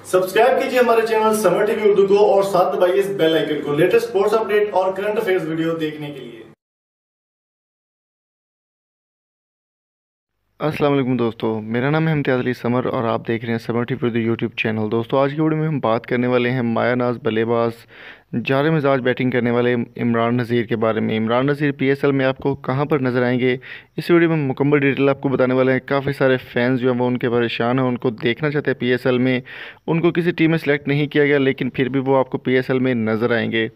Subscribe कीजिए हमारे channel summer TV Urdu को और साथ दबाइए इस बेल आइकन को लेटेस्ट स्पोर्ट्स अपडेट और करंट अफेयर्स वीडियो देखने के लिए। अस्सलाम वालेकुम दोस्तों, मेरा नाम है इम्तियाज़ अली समर और आप देख रहे हैं summer TV Urdu YouTube channel. दोस्तों, आज की वीडियो में हम बात करने वाले हैं मायानाज बल्लेबाज जार मिजाज बैटिंग करने वाले इमरान नज़ीर के बारे में। इमरान नज़ीर पीएसएल में आपको कहां पर नज़र आएंगे, इस वीडियो में मुकम्मल डिटेल आपको बताने वाले हैं। काफ़ी सारे फैंस जो हैं वो उनके परेशान हैं, उनको देखना चाहते हैं पीएसएल में। उनको किसी टीम में सेलेक्ट नहीं किया गया, लेकिन फिर भी वो आपको पीएसएल में नज़र आएंगे।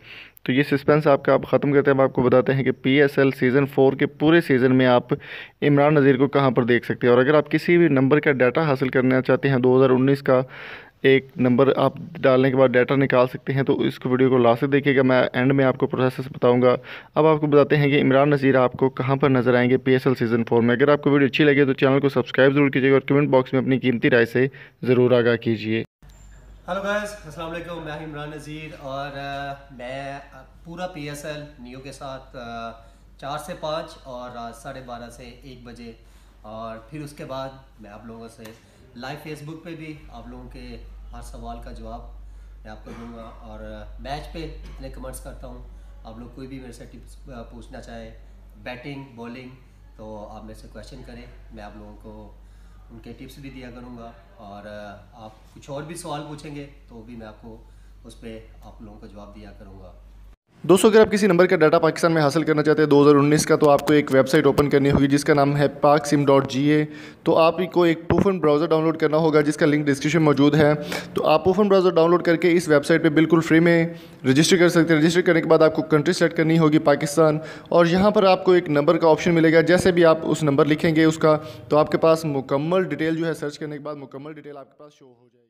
तो ये सस्पेंस आपका आप ख़त्म करते हैं। हम आपको बताते हैं कि पीएसएल सीज़न 4 के पूरे सीज़न में आप इमरान नज़ीर को कहां पर देख सकते हैं। और अगर आप किसी भी नंबर का डाटा हासिल करना चाहते हैं, 2019 का एक नंबर आप डालने के बाद डाटा निकाल सकते हैं, तो इस वीडियो को लास्ट तक देखिएगा। मैं एंड में आपको प्रोसेस बताऊंगा। अब आपको बताते हैं कि इमरान नज़ीर आपको कहां पर नज़र आएंगे पीएसएल सीज़न 4 में। अगर आपको वीडियो अच्छी लगे तो चैनल को सब्सक्राइब ज़रूर कीजिएगा और कमेंट बॉक्स में अपनी कीमती राय से ज़रूर आगाह कीजिए। हेलो गाइस, अस्सलाम वालेकुम। मैं इमरान नज़ीर और मैं पूरा पीएसएल नियो के साथ 4 से 5 और रात 12:30 से 1 बजे, और फिर उसके बाद मैं आप लोगों से लाइव फेसबुक पे भी आप लोगों के हर सवाल का जवाब मैं आपको दूंगा। और मैच पे इतने कमेंट्स करता हूँ, आप लोग कोई भी मेरे से टिप्स पूछना चाहे, बैटिंग बॉलिंग, तो आप मेरे से क्वेश्चन करें, मैं आप लोगों को उनके टिप्स भी दिया करूँगा। और आप कुछ और भी सवाल पूछेंगे तो भी मैं आपको उस पर आप लोगों को जवाब दिया करूँगा। दोस्तों, अगर आप किसी नंबर का डाटा पाकिस्तान में हासिल करना चाहते हैं 2019 का, तो आपको एक वेबसाइट ओपन करनी होगी जिसका नाम है paksim.ga। तो आपको एक पूफन ब्राउज़र डाउनलोड करना होगा जिसका लिंक डिस्क्रिप्शन में मौजूद है। तो आप पूफन ब्राउज़र डाउनलोड करके इस वेबसाइट पे बिल्कुल फ्री में रजिस्टर कर सकते हैं। रजिस्टर करने के बाद आपको कंट्री सेलेक्ट करनी होगी पाकिस्तान, और यहाँ पर आपको एक नंबर का ऑप्शन मिलेगा। जैसे भी आप उस नंबर लिखेंगे उसका, तो आपके पास मुकम्मल डिटेल जो है सर्च करने के बाद मुकम्मल डिटेल आपके पास शो हो जाएगी।